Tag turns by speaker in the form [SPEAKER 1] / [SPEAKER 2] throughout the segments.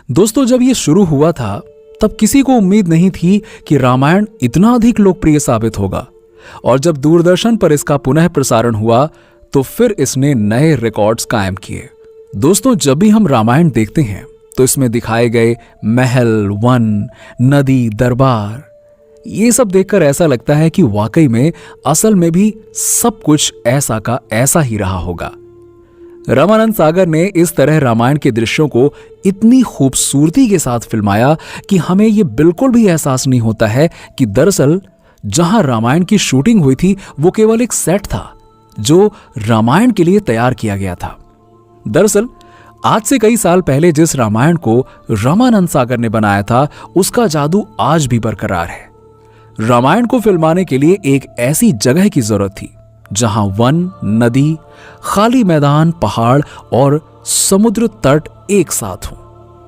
[SPEAKER 1] दोस्तों, जब ये शुरू हुआ था तब किसी को उम्मीद नहीं थी कि रामायण इतना अधिक लोकप्रिय साबित होगा। और जब दूरदर्शन पर इसका पुनः प्रसारण हुआ तो फिर इसने नए रिकॉर्ड्स कायम किए। दोस्तों, जब भी हम रामायण देखते हैं तो इसमें दिखाए गए महल, वन, नदी, दरबार, ये सब देखकर ऐसा लगता है कि वाकई में असल में भी सब कुछ ऐसा का ऐसा ही रहा होगा। रामानंद सागर ने इस तरह रामायण के दृश्यों को इतनी खूबसूरती के साथ फिल्माया कि हमें यह बिल्कुल भी एहसास नहीं होता है कि दरअसल जहां रामायण की शूटिंग हुई थी वो केवल एक सेट था जो रामायण के लिए तैयार किया गया था। दरअसल आज से कई साल पहले जिस रामायण को रामानंद सागर ने बनाया था उसका जादू आज भी बरकरार है। रामायण को फिल्माने के लिए एक ऐसी जगह की जरूरत थी जहां वन, नदी, खाली मैदान, पहाड़ और समुद्र तट एक साथ हों,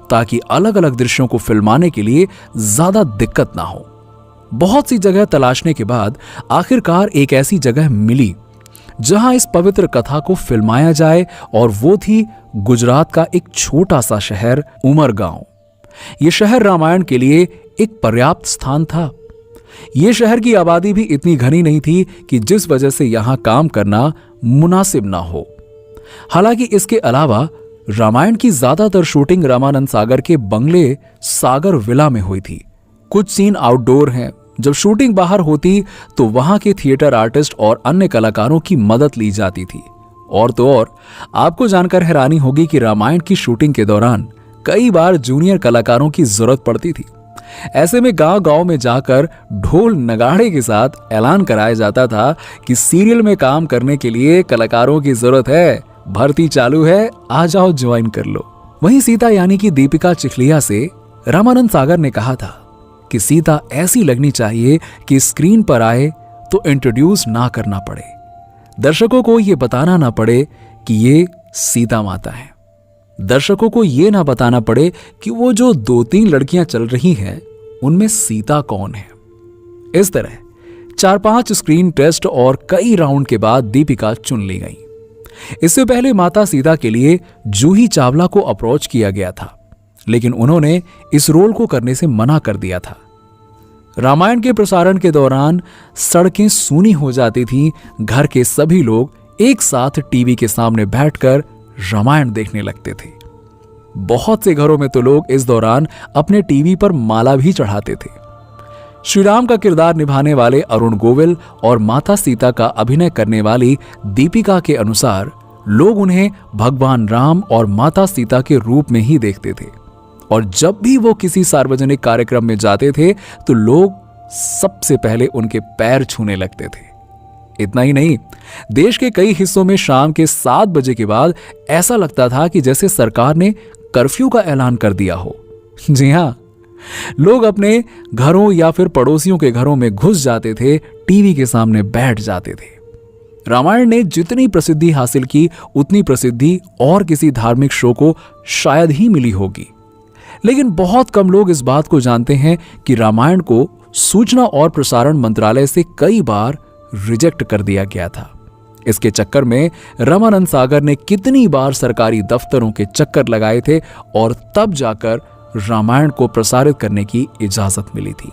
[SPEAKER 1] ताकि अलग अलग दृश्यों को फिल्माने के लिए ज्यादा दिक्कत ना हो। बहुत सी जगह तलाशने के बाद आखिरकार एक ऐसी जगह मिली जहां इस पवित्र कथा को फिल्माया जाए, और वो थी गुजरात का एक छोटा सा शहर उमरगांव। यह शहर रामायण के लिए एक पर्याप्त स्थान था। यह शहर की आबादी भी इतनी घनी नहीं थी कि जिस वजह से यहां काम करना मुनासिब ना हो। हालांकि इसके अलावा रामायण की ज्यादातर शूटिंग रामानंद सागर के बंगले सागर विला में हुई थी। कुछ सीन आउटडोर हैं। जब शूटिंग बाहर होती तो वहां के थिएटर आर्टिस्ट और अन्य कलाकारों की मदद ली जाती थी। और तो और आपको जानकर हैरानी होगी कि रामायण की शूटिंग के दौरान कई बार जूनियर कलाकारों की जरूरत पड़ती थी। ऐसे में गांव गांव में जाकर ढोल नगाड़े के साथ ऐलान कराया जाता था कि सीरियल में काम करने के लिए कलाकारों की जरूरत है, भर्ती चालू है, आ जाओ ज्वाइन कर लो। वहीं सीता यानी कि दीपिका चिखलिया से रामानंद सागर ने कहा था कि सीता ऐसी लगनी चाहिए कि स्क्रीन पर आए तो इंट्रोड्यूस ना करना पड़े, दर्शकों को यह बताना ना पड़े कि ये सीता माता है, दर्शकों को यह ना बताना पड़े कि वो जो 2-3 लड़कियां चल रही हैं उनमें सीता कौन है। इस तरह 4-5 स्क्रीन टेस्ट और कई राउंड के बाद दीपिका चुन ली गई। इससे पहले माता सीता के लिए जूही चावला को अप्रोच किया गया था, लेकिन उन्होंने इस रोल को करने से मना कर दिया था। रामायण के प्रसारण के दौरान सड़कें सूनी हो जाती थीं। घर के सभी लोग एक साथ टीवी के सामने बैठकर रामायण देखने लगते थे। बहुत से घरों में तो लोग इस दौरान अपने टीवी पर माला भी चढ़ाते थे। श्री राम का किरदार निभाने वाले अरुण गोविल और माता सीता का अभिनय करने वाली दीपिका के अनुसार लोग उन्हें भगवान राम और माता सीता के रूप में ही देखते थे, और जब भी वो किसी सार्वजनिक कार्यक्रम में जाते थे तो लोग सबसे पहले उनके पैर छूने लगते थे। इतना ही नहीं, देश के कई हिस्सों में शाम के 7 बजे के बाद ऐसा लगता था कि जैसे सरकार ने कर्फ्यू का ऐलान कर दिया हो। जी हां, लोग अपने घरों या फिर पड़ोसियों के घरों में घुस जाते थे, टीवी के सामने बैठ जाते थे। रामायण ने जितनी प्रसिद्धि हासिल की उतनी प्रसिद्धि और किसी धार्मिक शो को शायद ही मिली होगी। लेकिन बहुत कम लोग इस बात को जानते हैं कि रामायण को सूचना और प्रसारण मंत्रालय से कई बार रिजेक्ट कर दिया गया था। इसके चक्कर में रामानंद सागर ने कितनी बार सरकारी दफ्तरों के चक्कर लगाए थे और तब जाकर रामायण को प्रसारित करने की इजाजत मिली थी।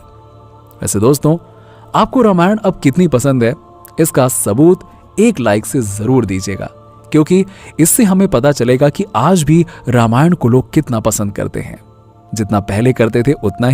[SPEAKER 1] वैसे दोस्तों, आपको रामायण अब कितनी पसंद है, इसका सबूत एक लाइक से जरूर दीजिएगा, क्योंकि इससे हमें पता चलेगा कि आज भी रामायण को लोग कितना पसंद करते हैं। जितना पहले करते थे उतना ही